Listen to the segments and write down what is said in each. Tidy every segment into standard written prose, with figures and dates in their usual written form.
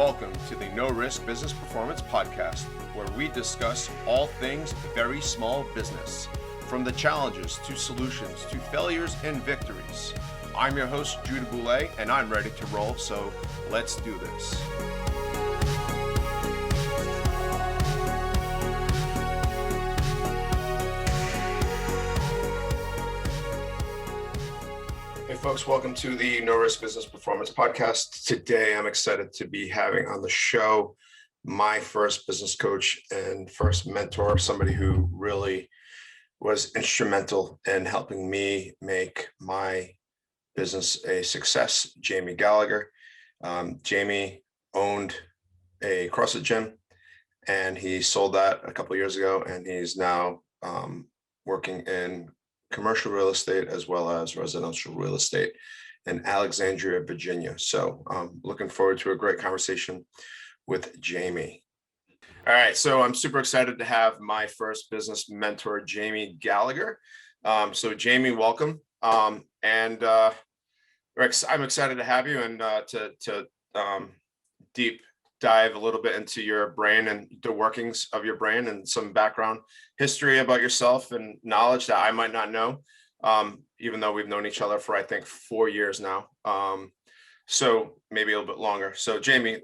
Welcome to the No Risk Business Performance Podcast, where we discuss all things very small business, from the challenges to solutions to failures and victories. I'm your host, Judah Boulay, and I'm ready to roll, so let's do this. Hey folks, welcome to the No Risk Business Performance Podcast. Today, I'm excited to be having on the show my first business coach and first mentor, somebody who really was instrumental in helping me make my business a success, Jamie Gallagher. Jamie owned a CrossFit gym and he sold that a couple of years ago, and he's now working in commercial real estate as well as residential real estate in Alexandria, Virginia. So I'm looking forward to a great conversation with Jamie. All right, so I'm super excited to have my first business mentor, Jamie Gallagher. So Jamie, welcome. I'm excited to have you and to deep dive a little bit into your brain and the workings of your brain and some background history about yourself and knowledge that I might not know, even though we've known each other for, I think, 4 years now. So maybe a little bit longer. So Jamie,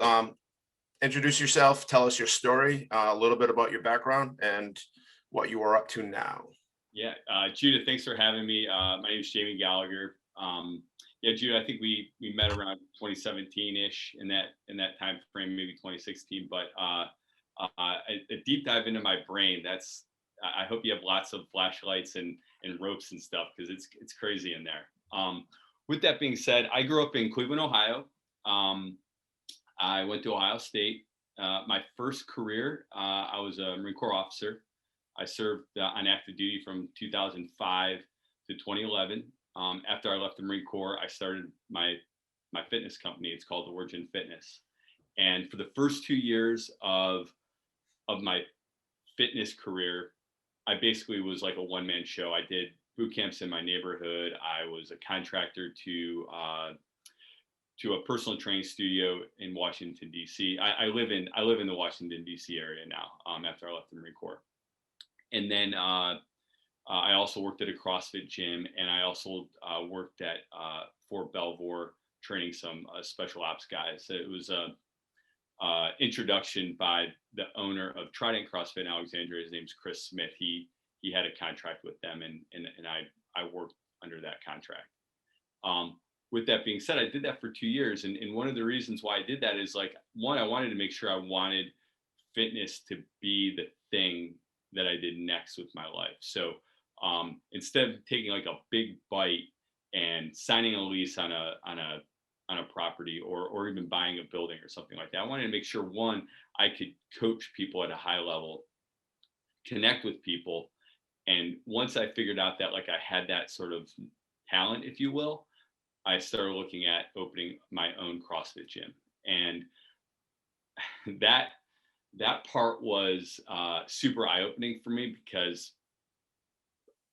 introduce yourself, tell us your story, a little bit about your background and what you are up to now. Yeah, Judah, thanks for having me. My name is Jamie Gallagher. Judah, I think we met around 2017-ish in that time frame, maybe 2016. But a deep dive into my brain. I hope you have lots of flashlights and ropes and stuff, because it's crazy in there. With that being said, I grew up in Cleveland, Ohio. I went to Ohio State. My first career, I was a Marine Corps officer. I served on active duty from 2005 to 2011. After I left the Marine Corps, I started my fitness company. It's called Origin Fitness. And for the first 2 years of my fitness career, I basically was like a one-man show. I did boot camps in my neighborhood. I was a contractor to a personal training studio in Washington, D.C. I live in the Washington, D.C. area now, after I left the Marine Corps. And then I also worked at a CrossFit gym, and I also worked at Fort Belvoir training some special ops guys. So it was a introduction by the owner of Trident CrossFit in Alexandria. His name's Chris Smith. He had a contract with them, and I worked under that contract. With that being said, I did that for 2 years, and one of the reasons why I did that is, like, one, I wanted to make sure I wanted fitness to be the thing that I did next with my life. So instead of taking like a big bite and signing a lease on a property or even buying a building or something like that, I wanted to make sure, one, I could coach people at a high level, connect with people. And once I figured out that, like, I had that sort of talent, if you will, I started looking at opening my own CrossFit gym. And that part was super eye-opening for me, because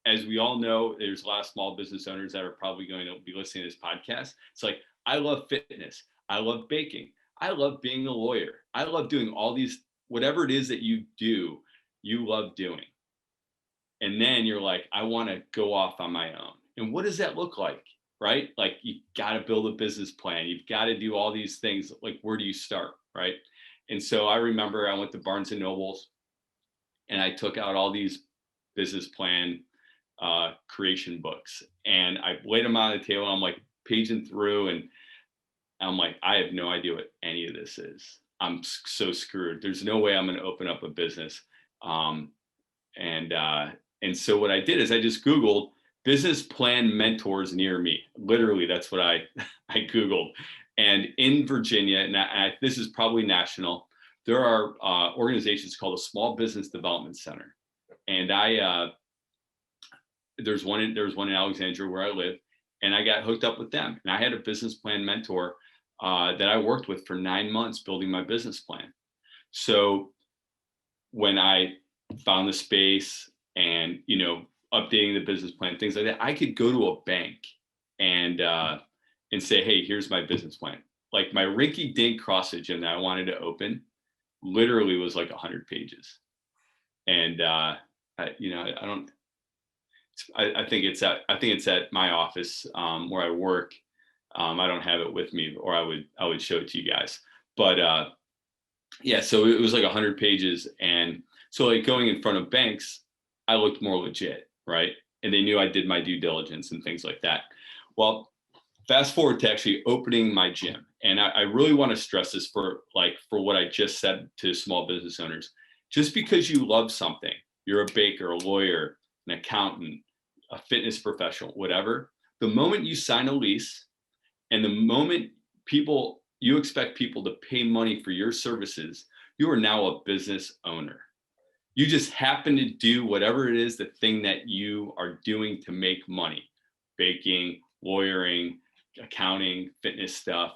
as we all know, there's a lot of small business owners that are probably going to be listening to this podcast. It's like, I love fitness. I love baking. I love being a lawyer. I love doing all these, whatever it is that you do, you love doing. And then you're like, I want to go off on my own. And what does that look like, right? Like, you got to build a business plan. You've got to do all these things. Like, where do you start, right? And so I remember I went to Barnes and Nobles and I took out all these business plan creation books, and I laid them on the table. I'm like paging through, and I'm like, I have no idea what any of this is. I'm so screwed. There's no way I'm going to open up a business. And so what I did is I just Googled business plan mentors near me. Literally, that's what I Googled. And in Virginia, and this is probably national, there are organizations called a Small Business Development Center. And there's one in Alexandria where I live, and I got hooked up with them. And I had a business plan mentor that I worked with for 9 months building my business plan. So when I found the space and, updating the business plan, things like that, I could go to a bank and say, hey, here's my business plan. like my rinky dink CrossFit gym that I wanted to open literally was like 100 pages. And, I don't, I think it's at my office where I work. I don't have it with me, or I would show it to you guys. But yeah, so it was like 100 pages, and so like going in front of banks, I looked more legit, right? And they knew I did my due diligence and things like that. Well, fast forward to actually opening my gym, and I really want to stress this for what I just said to small business owners. Just because you love something, you're a baker, a lawyer, an accountant, a fitness professional, whatever, the moment you sign a lease and the moment you expect people to pay money for your services, you are now a business owner. You just happen to do whatever it is, the thing that you are doing to make money, baking, lawyering, accounting, fitness stuff.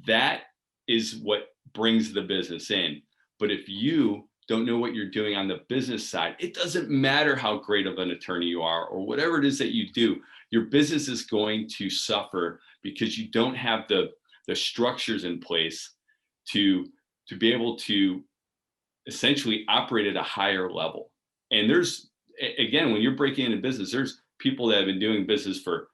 That is what brings the business in. But if you don't know what you're doing on the business side, it doesn't matter how great of an attorney you are or whatever it is that you do, your business is going to suffer because you don't have the structures in place to be able to essentially operate at a higher level. And there's, again, when you're breaking into business, there's people that have been doing business for,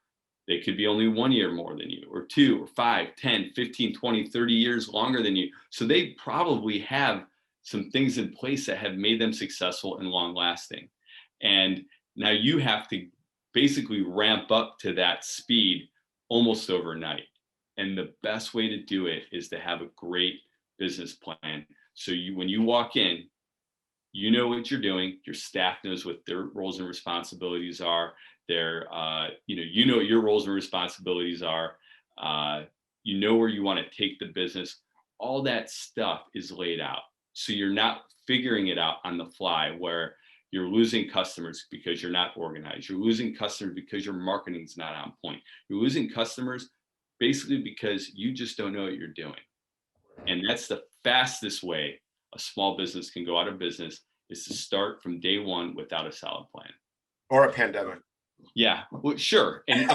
they could be only 1 year more than you, or 2 or 5, 10, 15, 20, 30 years longer than you. So they probably have some things in place that have made them successful and long lasting. And now you have to basically ramp up to that speed almost overnight. And the best way to do it is to have a great business plan. So when you walk in, you know what you're doing. Your staff knows what their roles and responsibilities are. You know what your roles and responsibilities are. You know where you want to take the business. All that stuff is laid out. So you're not figuring it out on the fly where you're losing customers because you're not organized. You're losing customers because your marketing's not on point. You're losing customers basically because you just don't know what you're doing. And that's the fastest way a small business can go out of business, is to start from day one without a solid plan. Or a pandemic. Yeah, well, sure. And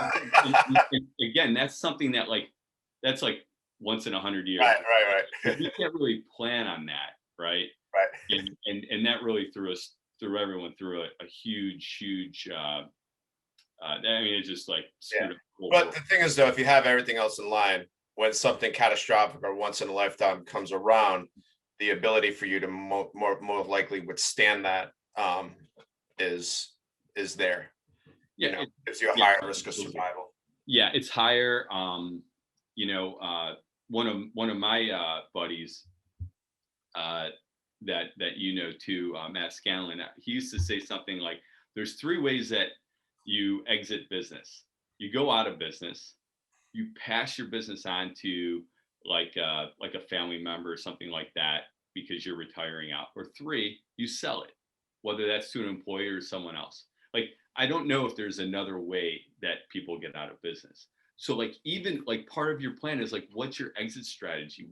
again, that's something that's like once in 100 years. Right. We can't really plan on that, right? Right. And that really threw everyone through a huge. I mean, it's just like screwed up. But the thing is, though, if you have everything else in line, when something catastrophic or once in a lifetime comes around, the ability for you to more likely withstand that is there. Yeah, it gives you a higher risk of survival. Yeah, it's higher. One of my buddies that too, Matt Scanlon, he used to say something like, "There's 3 ways that you exit business. You go out of business, you pass your business on to like a family member or something like that because you're retiring out, or 3, you sell it, whether that's to an employer or someone else." Like, I don't know if there's another way that people get out of business. So like, even like part of your plan is like, what's your exit strategy?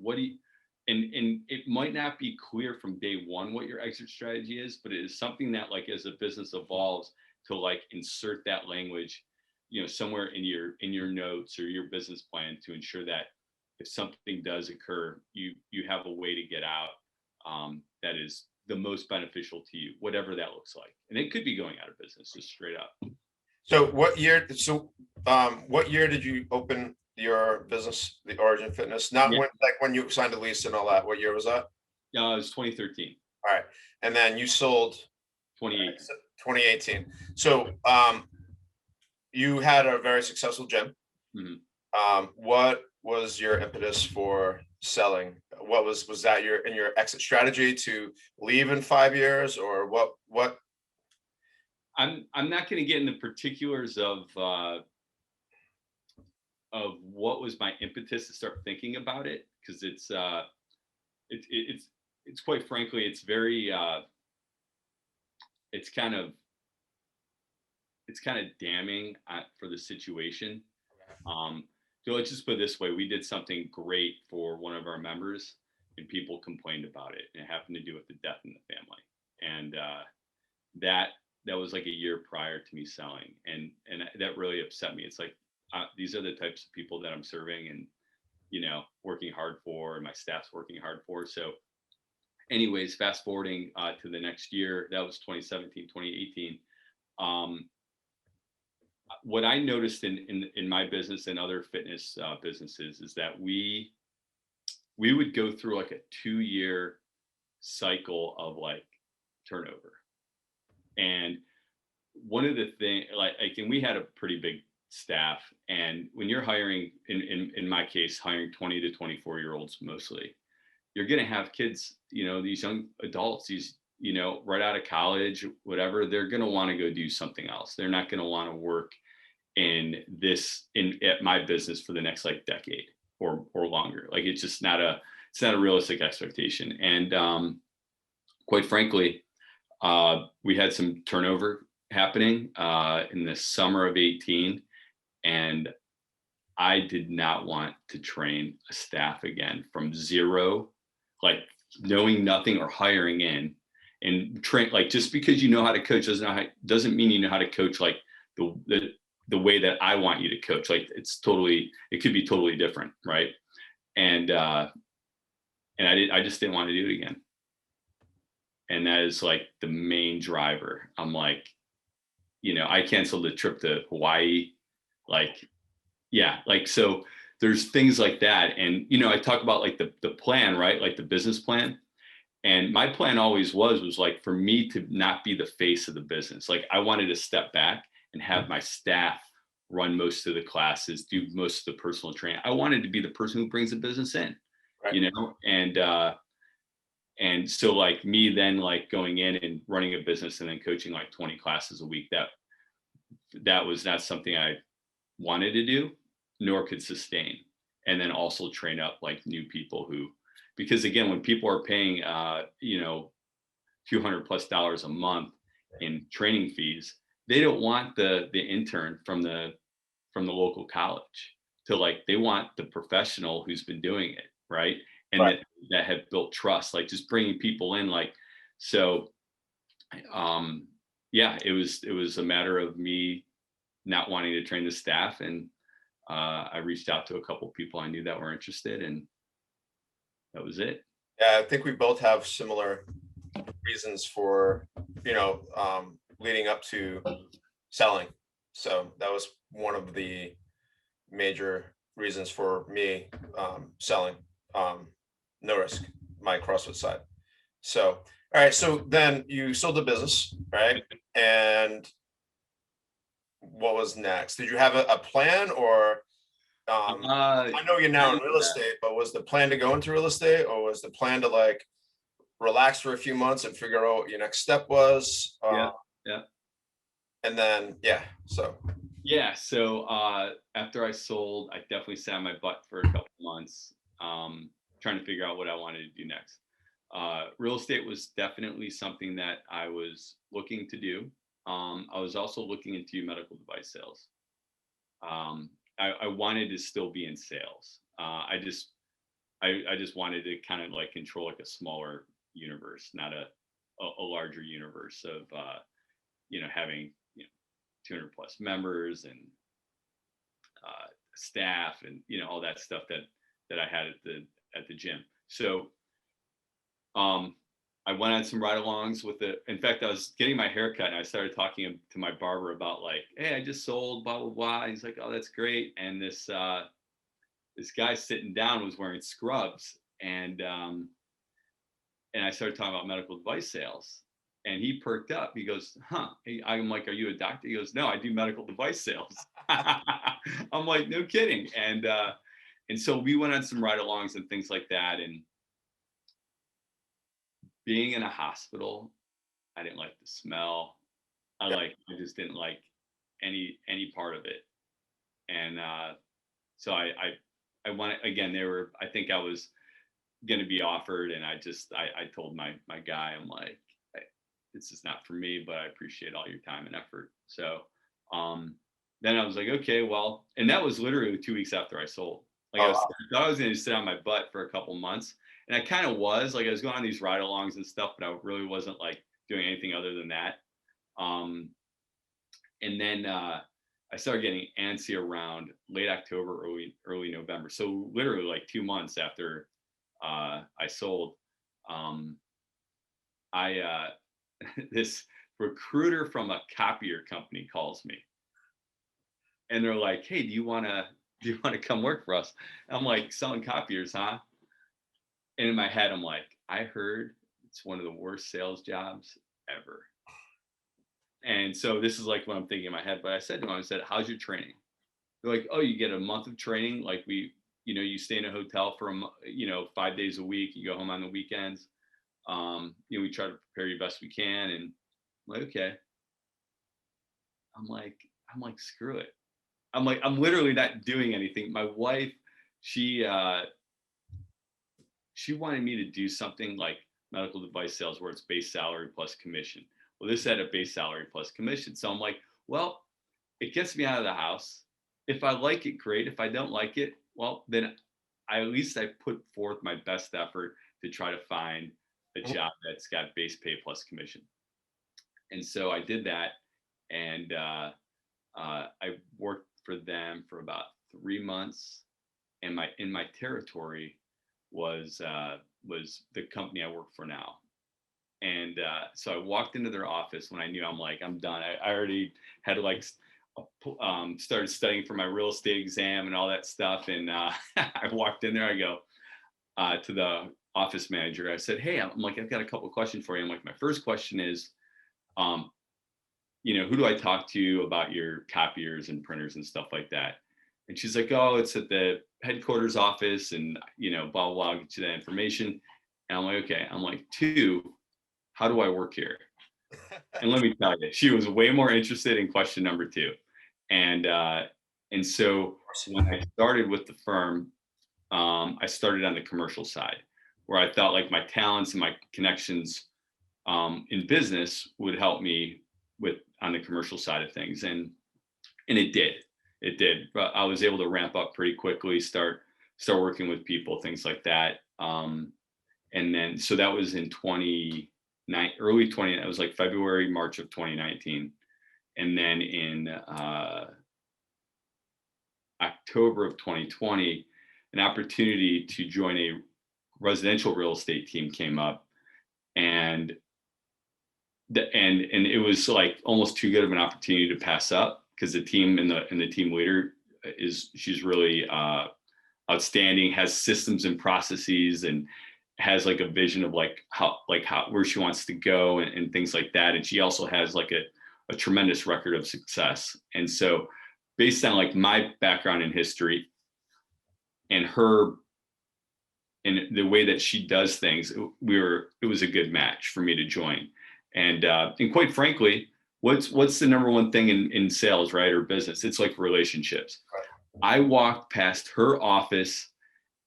And it might not be clear from day one what your exit strategy is, but it is something that, like, as a business evolves, to like insert that language, somewhere in your notes or your business plan, to ensure that if something does occur, you have a way to get out that is the most beneficial to you, whatever that looks like. And it could be going out of business, just straight up. So what year did you open your business, the Origin Fitness? Not when you signed the lease and all that. What year was that? It was 2013. All right. And then you sold 2018. So you had a very successful gym. Mm-hmm. What was your impetus for selling? What was that your exit strategy, to leave in 5 years, or what? I'm not going to get into particulars of what was my impetus to start thinking about it, because it's quite frankly, it's very it's kind of damning for the situation. So let's just put it this way: we did something great for one of our members, and people complained about it. And it happened to do with the death in the family, and that was like a year prior to me selling, and that really upset me. It's like, these are the types of people that I'm serving, and working hard for, and my staff's working hard for. So anyways, fast forwarding to the next year, that was 2017, 2018. Um, what I noticed in my business and other fitness businesses is that we would go through like a 2-year cycle of like turnover. And one of the things, and we had a pretty big staff, and when you're hiring, in my case, hiring 20 to 24-year-olds mostly, you're going to have kids, these young adults, these, right out of college, whatever, they're going to want to go do something else. They're not going to want to work at my business for the next like decade or longer. Like it's just it's not a realistic expectation. And quite frankly, we had some turnover happening in the summer of 18, and I did not want to train a staff again from zero, like knowing nothing or hiring in and train. Like just because you know how to coach doesn't mean you know how to coach like the way that I want you to coach. Like it could be totally different, right? And I just didn't want to do it again. And that is like the main driver. I'm like, I canceled the trip to Hawaii. Like, yeah, like, so there's things like that. And, I talk about like the plan, right? Like the business plan. And my plan always was like for me to not be the face of the business. Like I wanted to step back and have my staff run most of the classes, do most of the personal training. I wanted to be the person who brings the business in, right. And so like me then like going in and running a business and then coaching like 20 classes a week, that was not something I wanted to do, nor could sustain. And then also train up like new people because again, when people are paying, a few $100+ a month in training fees, they don't want the intern from the local college they want the professional who's been doing it. Right. And Right. that have built trust, like just bringing people in, yeah, it was a matter of me not wanting to train the staff. And I reached out to a couple of people I knew that were interested, and that was it. Yeah, I think we both have similar reasons for, leading up to selling. So that was one of the major reasons for me selling No Risk, my CrossFit side. So, all right. So then you sold the business, right? And what was next? Did you have a plan, or I know you're now in real estate, but was the plan to go into real estate, or was the plan to like relax for a few months and figure out what your next step was? Yeah. And then, so. Yeah. So after I sold, I definitely sat on my butt for a couple months, trying to figure out what I wanted to do next. Real estate was definitely something that I was looking to do. I was also looking into medical device sales. I wanted to still be in sales. I just wanted to kind of like control like a smaller universe, not a larger universe of having 200+ members and staff and all that stuff that I had at the gym. So I went on some ride-alongs in fact, I was getting my hair cut and I started talking to my barber about like, hey, I just sold, blah, blah, blah. He's like, oh, that's great. And this guy sitting down was wearing scrubs, and I started talking about medical device sales, and he perked up. He goes, huh? I'm like, are you a doctor? He goes, no, I do medical device sales. I'm like, no kidding. And so we went on some ride-alongs and things like that. And being in a hospital, I didn't like the smell. I just didn't like any part of it. And so I wanted, again, I think I was going to be offered, and I told my guy, I'm like, this is not for me, but I appreciate all your time and effort. So then I was like, okay, well, and that was literally 2 weeks after I sold. Like I thought I was going to sit on my butt for a couple months. And I kind of was like, I was going on these ride-alongs and stuff, but I really wasn't like doing anything other than that. And then I I started getting antsy around late October, early November. So literally like 2 months after I sold, um, I this recruiter from a copier company calls me, and they're like, "Hey, do you want to come work for us?" I'm like, "Selling copiers, huh?" And in my head, I'm like, "I heard it's one of the worst sales jobs ever." And so this is like what I'm thinking in my head. But I said to them, I said, "How's your training?" They're like, "Oh, you get a month of training. Like you stay in a hotel for 5 days a week. You go home on the weekends. We try to prepare you best we can." And I'm like, okay. I'm like, screw it. I'm literally not doing anything. My wife, she she wanted me to do something like medical device sales where it's base salary plus commission. Well, this had a base salary plus commission. So I'm like, well, it gets me out of the house. If I like it, great. If I don't like it, well, then at least I put forth my best effort to try to find a job that's got base pay plus commission. And so I did that, and I worked for them for about 3 months, and my territory was the company I work for now. And so I walked into their office when I knew I'm done. I already had like started studying for my real estate exam and all that stuff. And I walked in there. I go to the office manager. I said, "Hey, I'm like, I've got a couple of questions for you." I'm like, "My first question is, um, who do I talk to about your copiers and printers and stuff like that?" And she's like, "Oh, it's at the headquarters office, and blah blah blah. I'll get you that information." And I'm like, "Okay." I'm like, "Two, how do I work here?" And let me tell you, she was way more interested in question number two. And so when I started with the firm, I started on the commercial side, where I felt like my talents and my connections in business would help me with on the commercial side of things, and it did. But I was able to ramp up pretty quickly, start working with people, things like that. And then so that was in early 20, it was like February, March of 2019. And then in October of 2020, an opportunity to join a residential real estate team came up, and and it was like almost too good of an opportunity to pass up, because the team and the team leader she's really outstanding, has systems and processes, and has like a vision of how where she wants to go, and things like that. And she also has like a tremendous record of success. And so based on like my background in history and her and the way that she does things, it was a good match for me to join. And quite frankly, what's the number one thing in sales, right, or business? It's like relationships. I walked past her office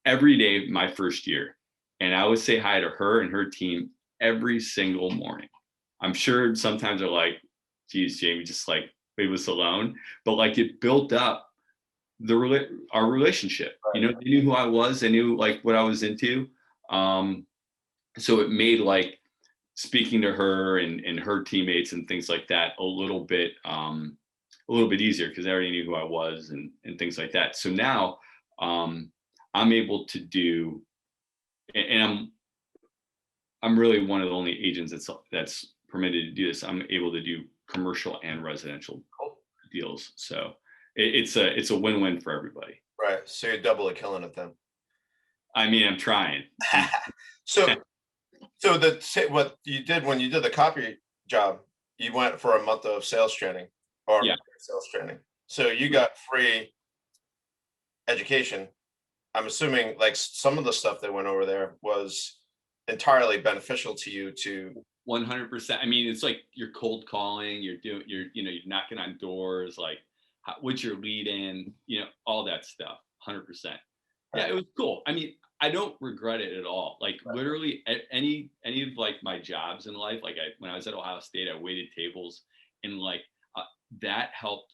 every day my first year, and I would say hi to her and her team every single morning. I'm sure sometimes they're like, "Geez, Jamie, just like leave us alone," but like it built up our relationship. They knew who I was, they knew like what I was into. So it made like speaking to her and her teammates and things like that a little bit easier, because I already knew who I was, and things like that. So now I'm able to do, and I'm really one of the only agents that's permitted to do this. I'm able to do commercial and residential deals. So it's a win-win for everybody. Right. So you're doubly killing it then. I mean, I'm trying. So what you did when you did the copy job, you went for a month of sales training or Yeah. sales training. So you got free education. I'm assuming like some of the stuff that went over there was entirely beneficial to you to 100%. I mean, it's like you're cold calling, you're knocking on doors, like what's your lead in, all that stuff. 100%. Yeah, it was cool. I mean, I don't regret it at all. Like literally any of like my jobs in life, like when I was at Ohio State, I waited tables, and like that helped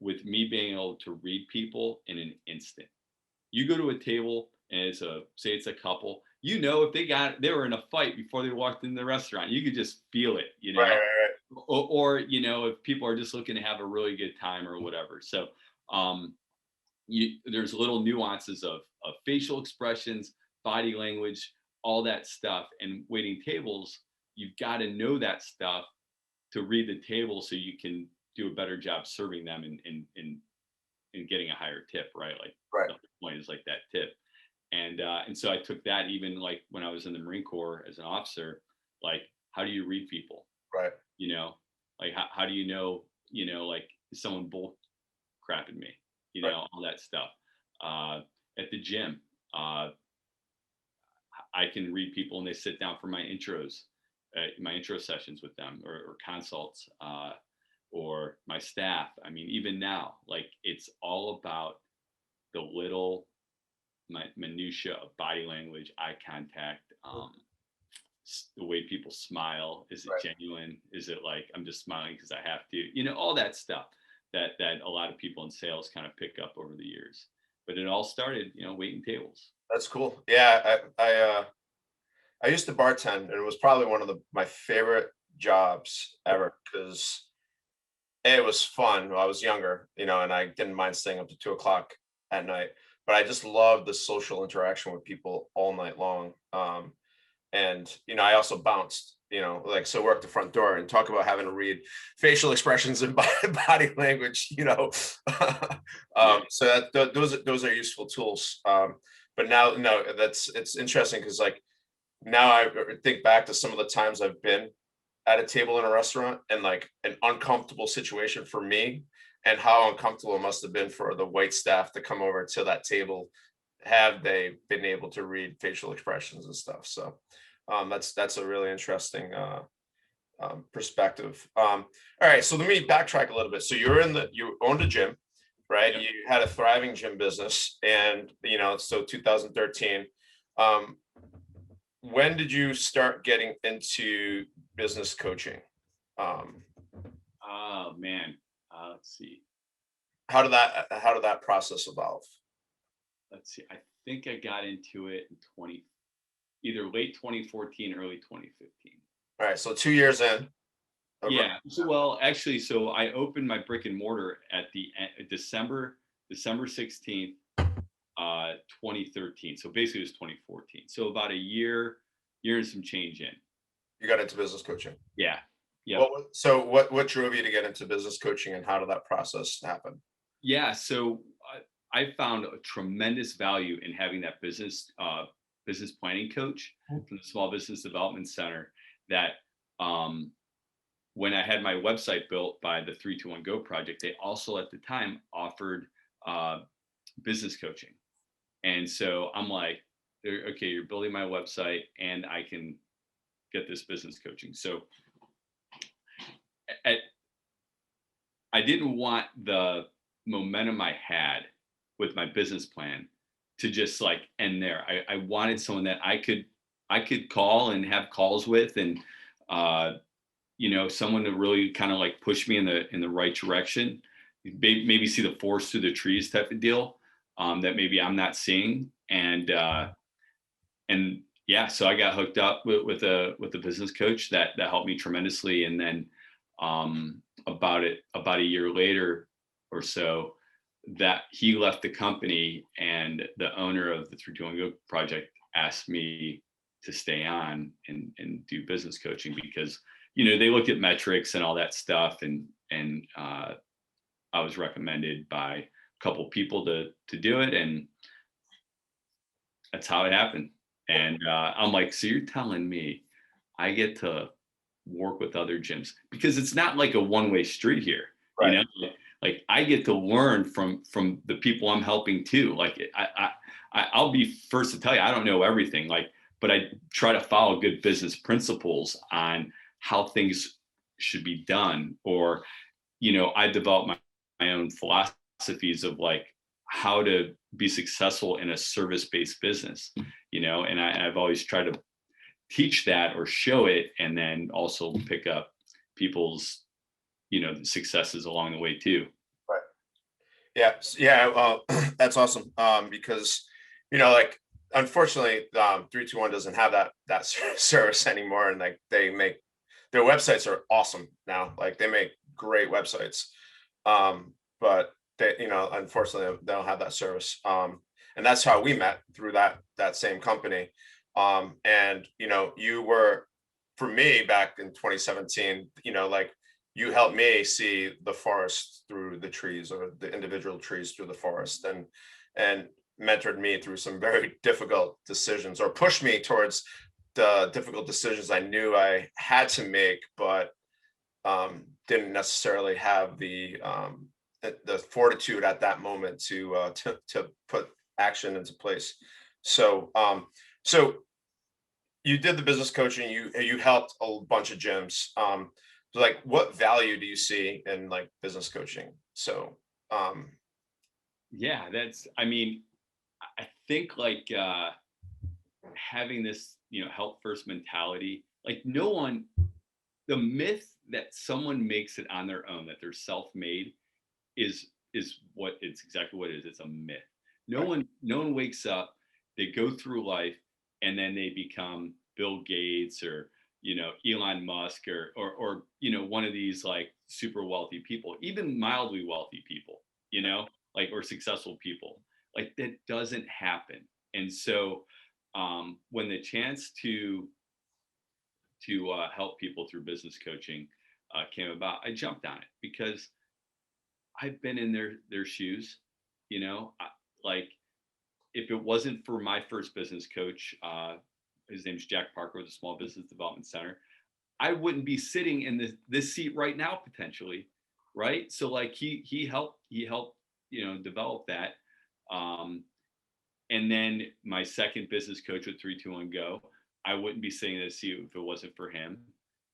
with me being able to read people in an instant. You go to a table and say it's a couple, if they were in a fight before they walked in the restaurant, you could just feel it, right. or if people are just looking to have a really good time or whatever. So there's little nuances of facial expressions, body language, all that stuff. And waiting tables, you've got to know that stuff to read the table so you can do a better job serving them and getting a higher tip, right? Like Right. the point is like that tip. And so I took that even like when I was in the Marine Corps as an officer, like how do you read people? Right. Like how do you know, like is someone bull crapping me, Right. all that stuff. At the gym, I can read people and they sit down for my intros, my intro sessions with them or consults, or my staff. I mean, even now, like it's all about the little minutia of body language, eye contact, the way people smile. Is it Right. genuine? Is it like I'm just smiling because I have to? All that stuff that a lot of people in sales kind of pick up over the years. But it all started, waiting tables. That's cool. Yeah, I used to bartend, and it was probably one of my favorite jobs ever because it was fun. I was younger, and I didn't mind staying up to 2 o'clock at night. But I just loved the social interaction with people all night long. And I also bounced, like so worked the front door and talk about having to read facial expressions and body language. Yeah. So those are useful tools. But now, no, it's interesting because like now I think back to some of the times I've been at a table in a restaurant and like an uncomfortable situation for me, and how uncomfortable it must have been for the wait staff to come over to that table. Have they been able to read facial expressions and stuff? So that's a really interesting perspective. All right, so let me backtrack a little bit. So you owned a gym, right? Yep. You had a thriving gym business, and so 2013. Um, when did you start getting into business coaching? Um, Oh man. Let's see. how did that process evolve? I think I got into it in either late 2014, early 2015. All right, so 2 years in. Yeah. Well, actually, so I opened my brick and mortar at the December 16th, 2013. So basically, it was 2014. So about a year and some change in. You got into business coaching. Yeah. Yep. What drove you to get into business coaching, and how did that process happen? Yeah. So I found a tremendous value in having that business planning coach from the Small Business Development Center. That when I had my website built by the 321 Go project, they also at the time offered business coaching. And so I'm like, okay, you're building my website and I can get this business coaching. So I didn't want the momentum I had with my business plan to just like end there. I wanted someone that I could call and have calls with, and someone to really kind of like push me in the right direction, maybe see the forest through the trees type of deal, that maybe I'm not seeing. And yeah, so I got hooked up with a business coach that helped me tremendously. And then about a year later or so, that he left the company, and the owner of the 321 Go project asked me to stay on and do business coaching because they look at metrics and all that stuff, and I was recommended by a couple people to do it, and that's how it happened. And I'm like, so you're telling me I get to work with other gyms, because it's not like a one-way street here, Right. like I get to learn from the people I'm helping too. Like I'll be first to tell you, I don't know everything, like, but I try to follow good business principles on how things should be done. Or, I developed my own philosophies of like how to be successful in a service-based business, and I've always tried to teach that or show it, and then also pick up people's, successes along the way too. Right. Yeah. Yeah. Well, that's awesome. Because, like, unfortunately, 321 doesn't have that service anymore, and like they make their websites are awesome now. Like they make great websites. But they, unfortunately they don't have that service. And that's how we met, through that same company. And you were, for me back in 2017, like you helped me see the forest through the trees, or the individual trees through the forest, and mentored me through some very difficult decisions, or pushed me towards the difficult decisions I knew I had to make, but didn't necessarily have the fortitude at that moment to put action into place. So so you did the business coaching, you helped a bunch of gyms. So like, what value do you see in like business coaching? So Yeah, I mean, I think like having this, help first mentality, like the myth that someone makes it on their own, that they're self-made, is what it's exactly what it is. It's a myth. right, No one wakes up, they go through life, and then they become Bill Gates, or Elon Musk, or one of these like super wealthy people, even mildly wealthy people, like, or successful people. Like, that doesn't happen. And so when the chance to help people through business coaching came about, I jumped on it because I've been in their shoes. Like, if it wasn't for my first business coach, his name's Jack Parker with the Small Business Development Center, I wouldn't be sitting in this seat right now, potentially, right? So like he helped develop that. Um, and then my second business coach with 321 Go, I wouldn't be sitting in this seat if it wasn't for him.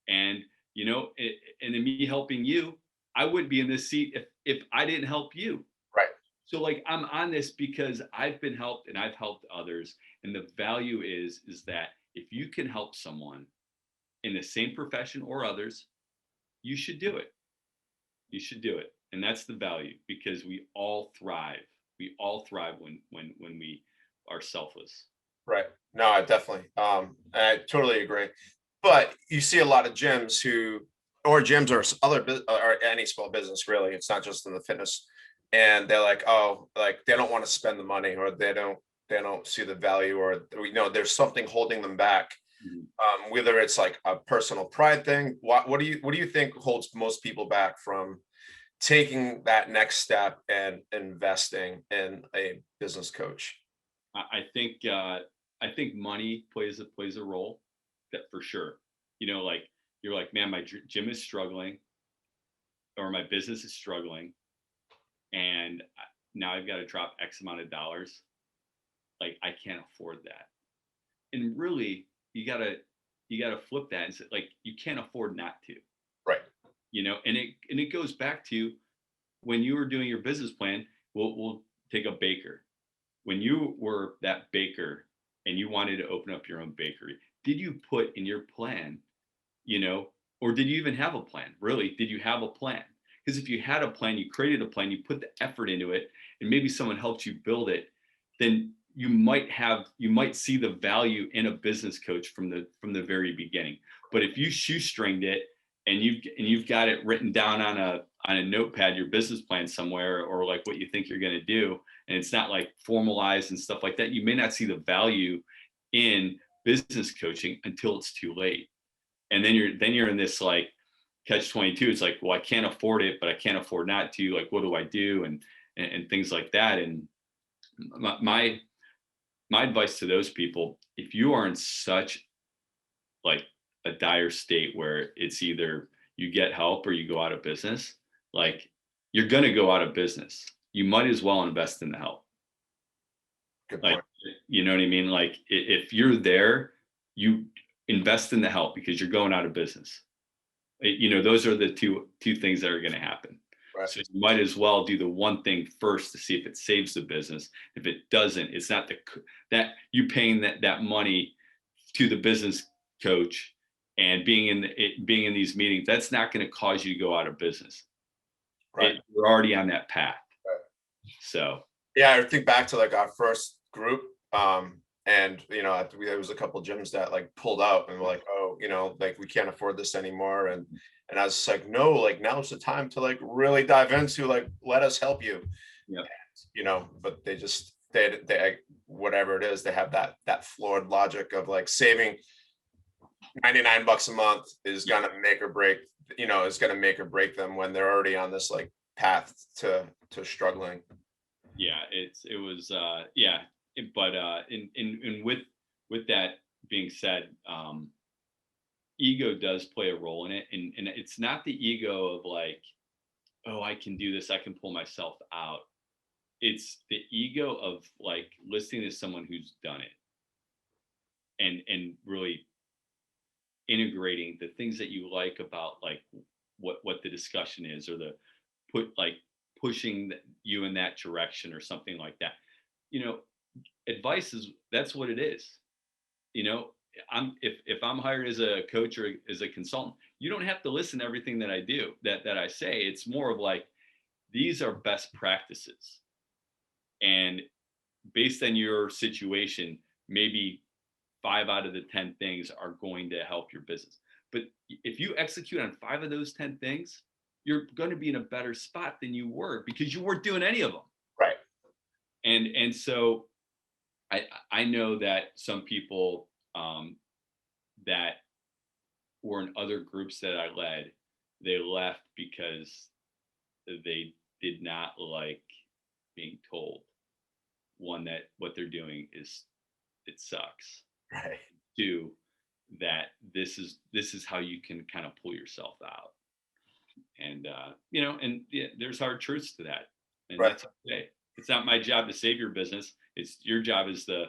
And and in me helping you, I wouldn't be in this seat if I didn't help you. right, So like, I'm on this because I've been helped and I've helped others. And the value is that if you can help someone in the same profession or others, you should do it. You should do it. And that's the value, because we all thrive. We all thrive when we are selfless. right. No, I definitely, I totally agree. But you see a lot of gyms or gyms, or or any small business, really. It's not just in the fitness. And they're like, oh, like they don't want to spend the money, or they don't see the value, or there's something holding them back. Mhm. Whether it's like a personal pride thing. What do you think holds most people back from taking that next step and investing in a business coach? I think money plays a role, that for sure. Like, you're like, man, my gym is struggling, or my business is struggling, and now I've got to drop X amount of dollars. Like, I can't afford that. And really, you gotta flip that and say, like, you can't afford not to. Right. And it goes back to when you were doing your business plan. We'll take a baker. When you were that baker and you wanted to open up your own bakery, did you put in your plan, you know, or did you even have a plan? Really, did you have a plan? Because if you had a plan, you created a plan, you put the effort into it, and maybe someone helped you build it, then you might see the value in a business coach from the very beginning. But if you shoestringed it, and you've got it written down on a notepad, your business plan somewhere, or like what you think you're going to do, and it's not like formalized and stuff like that, you may not see the value in business coaching until it's too late. And then you're in this like catch 22. It's like, well, I can't afford it, but I can't afford not to. Like, what do I do? And things like that. And my my advice to those people, if you are in such like a dire state where it's either you get help or you go out of business, like, you're going to go out of business. You might as well invest in the help. Good Like, point. you know what I mean? Like, if you're there, you invest in the help, because you're going out of business. Those are the two things that are going to happen. Right. So you might as well do the one thing first to see if it saves the business. If it doesn't, it's not that you paying that money to the business coach and being in these meetings. That's not going to cause you to go out of business. Right. You're already on that path. Right. So Yeah, I think back to like our first group. And, I think there was a couple gyms that like pulled out and were like, oh, like we can't afford this anymore. And I was just like, no, like now's the time to like really dive into like, let us help you. Yep. But they whatever it is, they have that flawed logic of like saving $99 a month is Yeah. gonna make or break, is gonna make or break them when they're already on this like path to struggling. Yeah. It was, yeah. But in with that being said, ego does play a role in it. And it's not the ego of like, oh, I can do this, I can pull myself out. It's the ego of like listening to someone who's done it and really integrating the things that you like about like what the discussion is, or the put like pushing you in that direction or something like that. You know, advice is, that's what it is. You know, if I'm hired as a coach or as a consultant, you don't have to listen to everything that I do, that I say. It's more of like, these are best practices, and based on your situation, maybe 5 out of the 10 things are going to help your business. But if you execute on 5 of those 10 things, you're going to be in a better spot than you were because you weren't doing any of them. Right. And so I know that some people that were in other groups that I led, they left because they did not like being told, one, that what they're doing is, it sucks. Right. Two, that this is how you can kind of pull yourself out. And and yeah, there's hard truths to that, and Right. that's okay. It's not my job to save your business. It's your job as the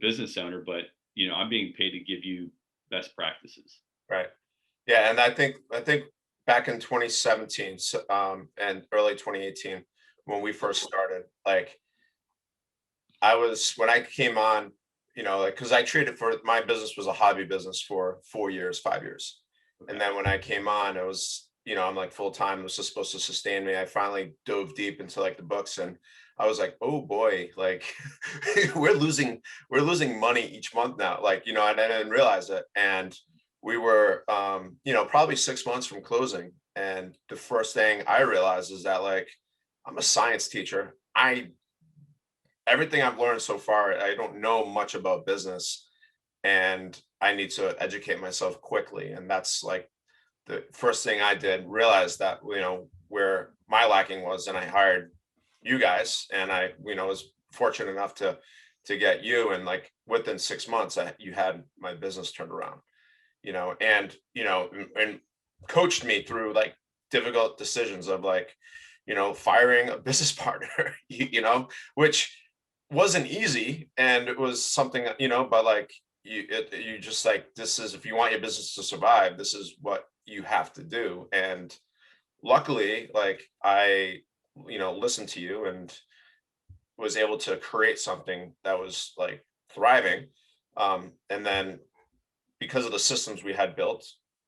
business owner. But I'm being paid to give you best practices. Right. Yeah. And I think back in 2017, and early 2018, when we first started, like when I came on, like, because I traded for my business was a hobby business for 4 years, 5 years. And Okay. then when I came on, it was, I'm like full time, it was just supposed to sustain me. I finally dove deep into like the books, and I was like, oh boy, like we're losing money each month now. Like, and I didn't realize it. And we were probably 6 months from closing. And the first thing I realized is that like I'm a science teacher. Everything I've learned so far, I don't know much about business, and I need to educate myself quickly. And that's like the first thing I did, realize that, where my lacking was, and I hired you guys, and I, was fortunate enough to get you. And like within 6 months, you had my business turned around, and, and coached me through like difficult decisions of like, firing a business partner, which wasn't easy. And it was something, but like you just like, this is, if you want your business to survive, this is what you have to do. And luckily, like I, listened to you and was able to create something that was like thriving. And then because of the systems we had built,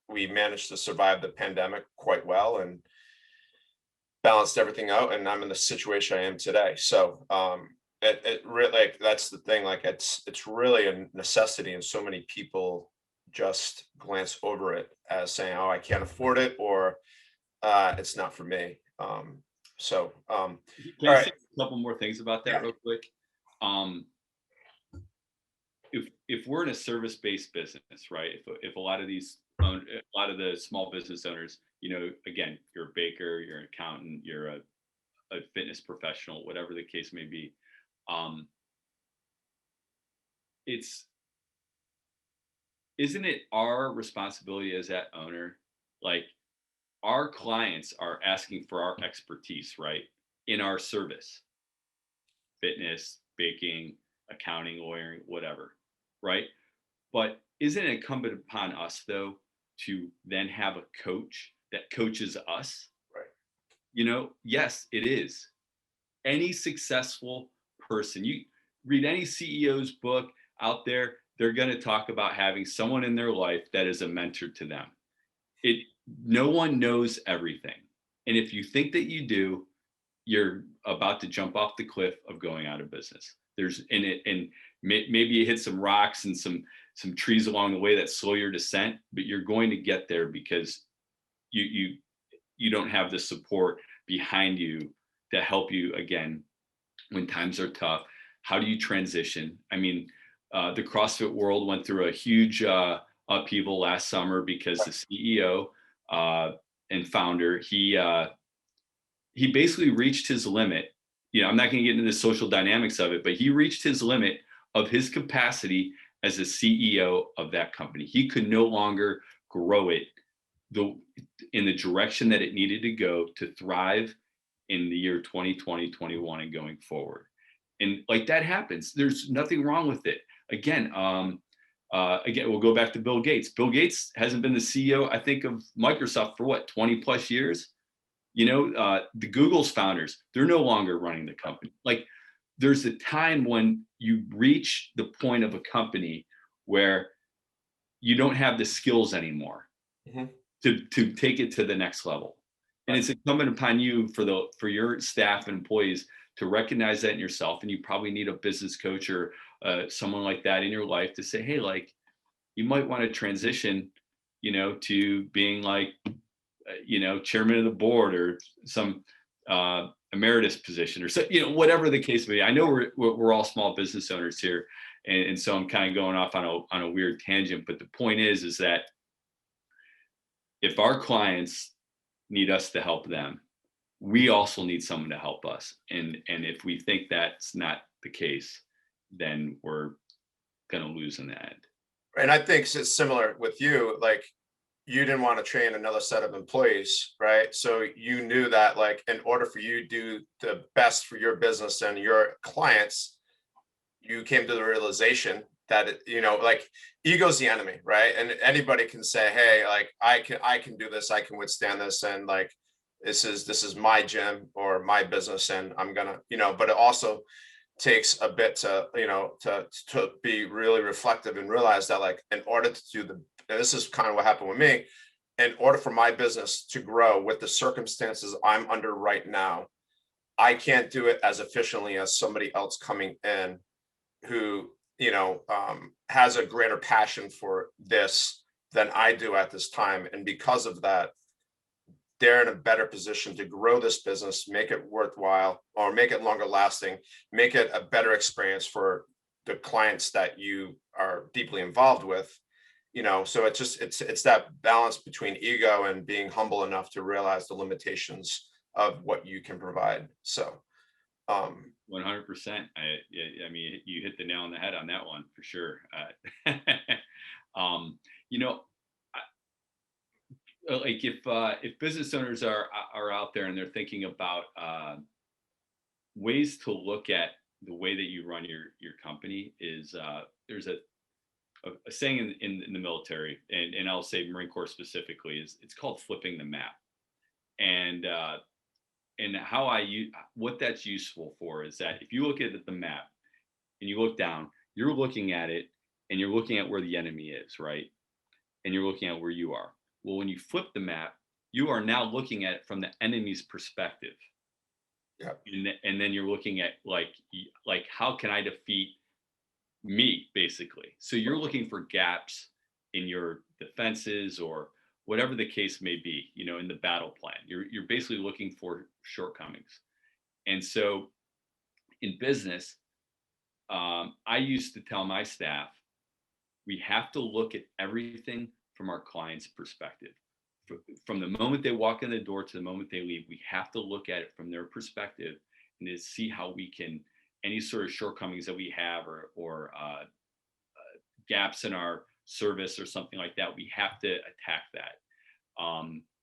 we managed to survive the pandemic quite well and balanced everything out. And I'm in the situation I am today. So it really, like, that's the thing. Like it's really a necessity, and so many people just glance over it as saying, "Oh, I can't afford it," or "It's not for me." Can All I right, say a couple more things about that yeah, real quick? Um, if we're in a service-based business, right? If a lot of a lot of the small business owners, again, you're a baker, you're an accountant, you're a fitness professional, whatever the case may be, um, it's isn't it our responsibility as that owner? Like, our clients are asking for our expertise, right? In our service, fitness, baking, accounting, lawyering, whatever, right? But isn't it incumbent upon us, though, to then have a coach that coaches us? right, Yes, it is. Any successful person, you read any CEO's book out there, they're going to talk about having someone in their life that is a mentor to them. It No one knows everything. And if you think that you do, you're about to jump off the cliff of going out of business. Maybe you hit some rocks and some trees along the way that slow your descent, but you're going to get there because you don't have the support behind you to help you again when times are tough. How do you transition? I mean, the CrossFit world went through a huge upheaval last summer because the CEO and founder, he basically reached his limit. I'm not going to get into the social dynamics of it, but he reached his limit of his capacity as a CEO of that company. He could no longer grow it in the direction that it needed to go to thrive in the year 2020, 21 and going forward. And like that happens. There's nothing wrong with it. Again, we'll go back to Bill Gates. Bill Gates hasn't been the CEO, I think, of Microsoft for what, 20 plus years? The Google's founders, they're no longer running the company. Like, there's a time when you reach the point of a company where you don't have the skills anymore to take it to the next level. And it's incumbent upon you for your staff and employees to recognize that in yourself. And you probably need a business coach or someone like that in your life to say, hey, like, you might want to transition, to being like, chairman of the board or some emeritus position or so, whatever the case may be. I know we're all small business owners here. And so I'm kind of going off on a weird tangent, but the point is that if our clients need us to help them, we also need someone to help us. And if we think that's not the case, then we're going to lose in the end. And I think it's similar with you. Like, you didn't want to train another set of employees, right? So you knew that, like, in order for you to do the best for your business and your clients, you came to the realization that, like, ego's the enemy, right? And anybody can say, hey, like, I can do this, I can withstand this. And like, this is my gym or my business, and I'm gonna, but it also takes a bit to, to be really reflective and realize that, like, in order to do and this is kind of what happened with me, in order for my business to grow with the circumstances I'm under right now, I can't do it as efficiently as somebody else coming in who, has a greater passion for this than I do at this time. And because of that, they're in a better position to grow this business, make it worthwhile, or make it longer lasting, make it a better experience for the clients that you are deeply involved with. So it's that balance between ego and being humble enough to realize the limitations of what you can provide. So 100%. I mean, you hit the nail on the head on that one for sure. Like, if business owners are out there and they're thinking about ways to look at the way that you run your company, is there's a saying in the military, and I'll say Marine Corps specifically, is it's called flipping the map. And what that's useful for is that if you look at the map and you look down, you're looking at it and you're looking at where the enemy is, right? And you're looking at where you are. Well, when you flip the map, you are now looking at it from the enemy's perspective. Yeah. And then you're looking at like, how can I defeat me, basically? So you're looking for gaps in your defenses or whatever the case may be, in the battle plan. You're basically looking for shortcomings. And so in business, I used to tell my staff, we have to look at everything from our client's perspective. From the moment they walk in the door to the moment they leave, we have to look at it from their perspective and to see how we can, any sort of shortcomings that we have or gaps in our service or something like that, we have to attack that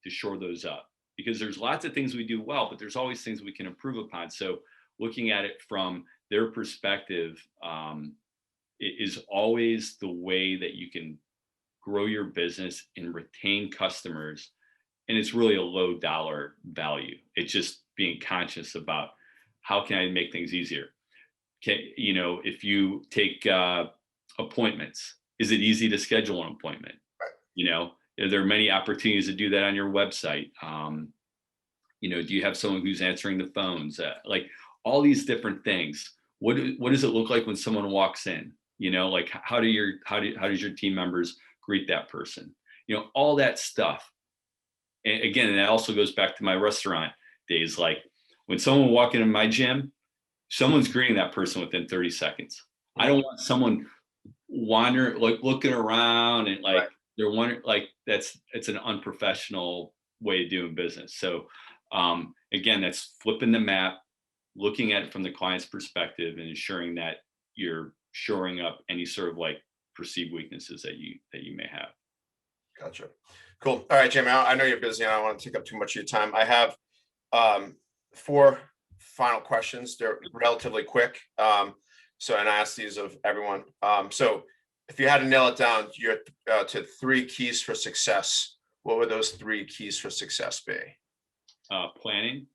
to shore those up. Because there's lots of things we do well, but there's always things we can improve upon. So looking at it from their perspective is always the way that you can grow your business and retain customers. And it's really a low dollar value. It's just being conscious about how can I make things easier. If you take appointments, is it easy to schedule an appointment? Right. Are there many opportunities to do that on your website? Do you have someone who's answering the phones? Like all these different things. what does it look like when someone walks in? Like how does your team members greet that person? All that stuff. And again, and that also goes back to my restaurant days. Like when someone walk into my gym, someone's greeting that person within 30 seconds. I don't want someone wandering, like looking around and like Right. they're wondering, like it's an unprofessional way of doing business. So again, that's flipping the map, looking at it from the client's perspective and ensuring that you're shoring up any sort of like perceived weaknesses that you may have. Gotcha. Cool. All right, Jamie, I know you're busy. I don't want to take up too much of your time. I have 4 final questions. They're relatively quick. And I ask these of everyone. So if you had to nail it down to 3 keys for success, what would those 3 keys for success be? Planning,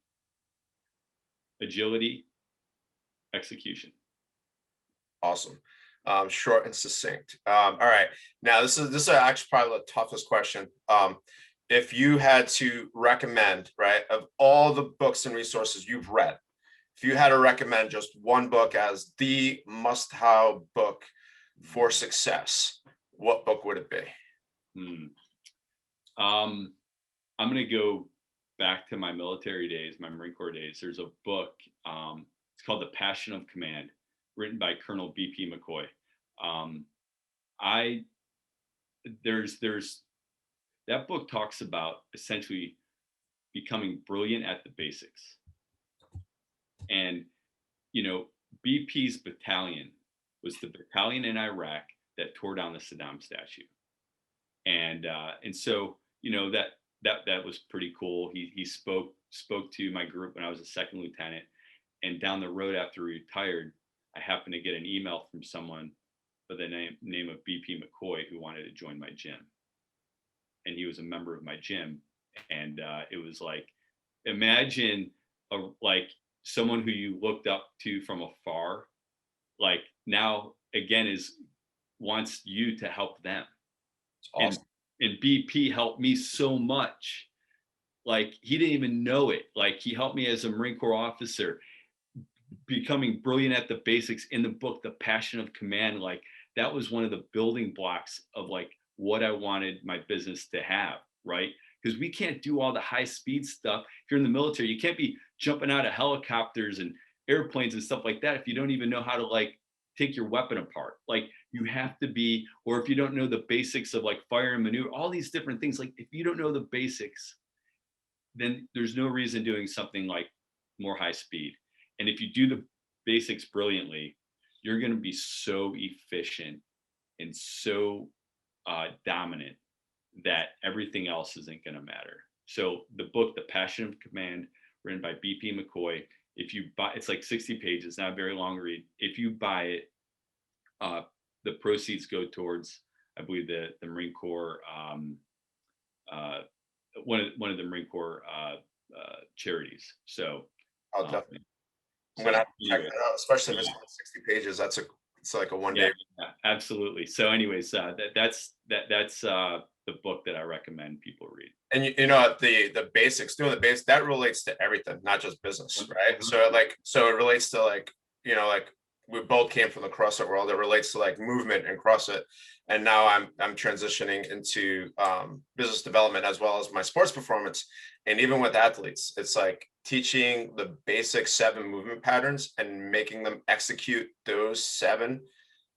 agility, execution. Awesome. Short and succinct. All right. Now this is actually probably the toughest question. If you had to recommend, right, of all the books and resources you've read, if you had to recommend just one book as the must-have book for success, what book would it be? I'm going to go back to my military days, my Marine Corps days. There's a book. It's called The Passion of Command, written by Colonel B.P. McCoy. There's that book talks about essentially becoming brilliant at the basics. And, BP's battalion was the battalion in Iraq that tore down the Saddam statue. And so, that was pretty cool. He spoke to my group when I was a second lieutenant, and down the road after he retired, I happened to get an email from someone by the name of BP McCoy who wanted to join my gym. And he was a member of my gym. And it was like, imagine like someone who you looked up to from afar, like now again wants you to help them. It's awesome. And BP helped me so much. Like he didn't even know it. Like he helped me as a Marine Corps officer, becoming brilliant at the basics. In the book, The Passion of Command, like that was one of the building blocks of like what I wanted my business to have, right? Because we can't do all the high speed stuff. If you're in the military, you can't be jumping out of helicopters and airplanes and stuff like that if you don't even know how to like take your weapon apart. Like you have to be, or if you don't know the basics of like fire and maneuver, all these different things, like if you don't know the basics, then there's no reason doing something like more high speed. And if you do the basics brilliantly, you're going to be so efficient and so dominant that everything else isn't going to matter. So the book, The Passion of Command, written by BP McCoy, if you buy, it's like 60 pages, not a very long read. If you buy it, the proceeds go towards, I believe, the Marine Corps, one of the Marine Corps charities. So I'll definitely. I'm gonna have to check that out, especially if it's 60 pages. It's like a one day. Yeah, absolutely. So, anyways, that's the book that I recommend people read. And the basics, doing the basics, that relates to everything, not just business, right? So it relates to like we both came from the CrossFit world. It relates to like movement and CrossFit, and now I'm transitioning into business development as well as my sports performance. And even with athletes, it's like teaching the basic 7 movement patterns and making them execute those 7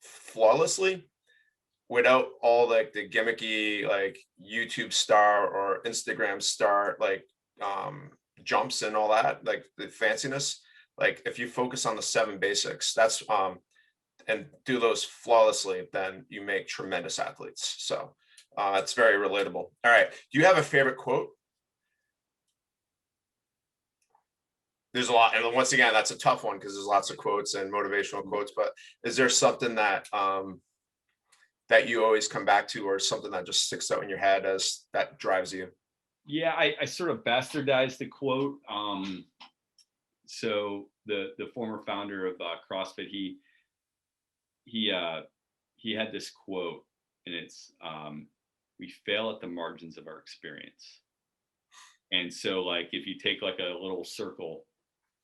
flawlessly without all like the gimmicky like YouTube star or Instagram star like jumps and all that, like the fanciness. Like if you focus on the 7 basics, that's and do those flawlessly, then you make tremendous athletes. So it's very relatable. All right. Do you have a favorite quote? There's a lot. And once again, that's a tough one because there's lots of quotes and motivational quotes, but is there something that that you always come back to, or something that just sticks out in your head as that drives you? Yeah, I sort of bastardized the quote. So the former founder of CrossFit, he had this quote, and it's we fail at the margins of our experience. And so like if you take like a little circle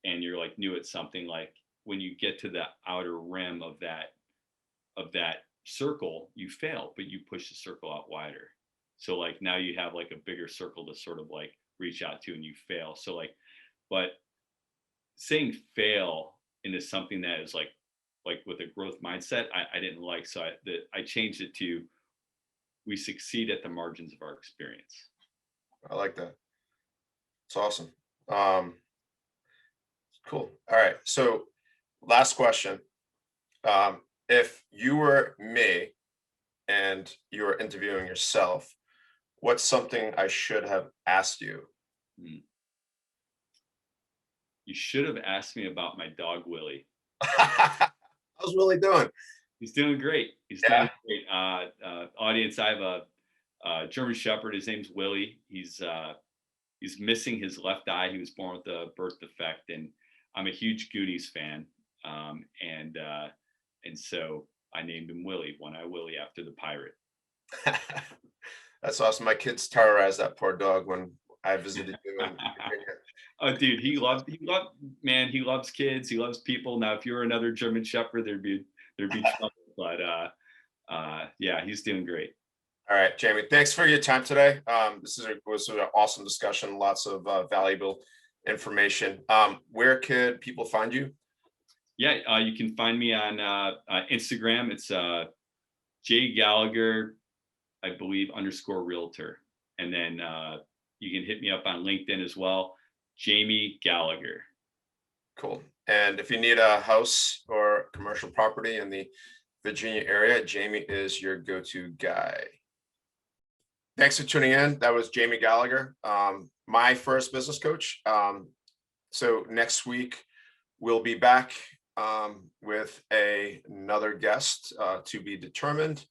and you're like new at something, like when you get to the outer rim of that circle, you fail, but you push the circle out wider. So like now you have like a bigger circle to sort of like reach out to, and you fail. So like, but saying fail into something that is like with a growth mindset, I didn't like. So I changed it to, we succeed at the margins of our experience. I like that. It's awesome. Cool. All right. So last question. If you were me and you were interviewing yourself, what's something I should have asked you? You should have asked me about my dog, Willie. How's Willie doing? He's doing great. He's doing great. Audience, I have a German Shepherd. His name's Willie. He's missing his left eye. He was born with a birth defect, and I'm a huge Goonies fan. And so I named him Willie, One-Eye Willie, after the pirate. That's awesome. My kids terrorized that poor dog when I visited you in Virginia. Oh, dude, he loves kids. He loves people. Now, if you were another German Shepherd, there'd be trouble. But yeah, he's doing great. All right, Jamie, thanks for your time today. This was an awesome discussion. Lots of valuable information. Where could people find you? Yeah, you can find me on Instagram. It's J Gallagher, I believe, _realtor. And then you can hit me up on LinkedIn as well, Jamie Gallagher. Cool. And if you need a house or commercial property in the Virginia area, Jamie is your go-to guy. Thanks for tuning in. That was Jamie Gallagher, my first business coach. So next week, we'll be back with another guest to be determined.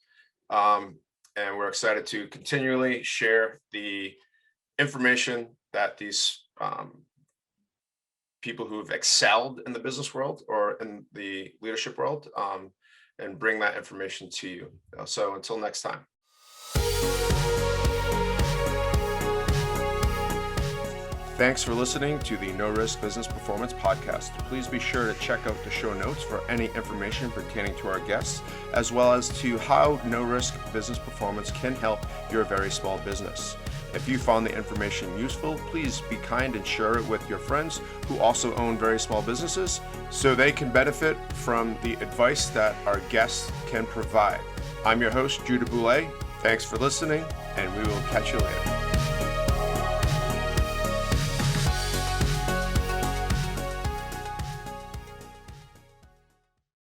And we're excited to continually share the information that these people who've excelled in the business world or in the leadership world, and bring that information to you. So until next time. Thanks for listening to the No Risk Business Performance Podcast. Please be sure to check out the show notes for any information pertaining to our guests, as well as to how No Risk Business Performance can help your very small business. If you found the information useful, please be kind and share it with your friends who also own very small businesses so they can benefit from the advice that our guests can provide. I'm your host, Judah Boulay. Thanks for listening, and we will catch you later.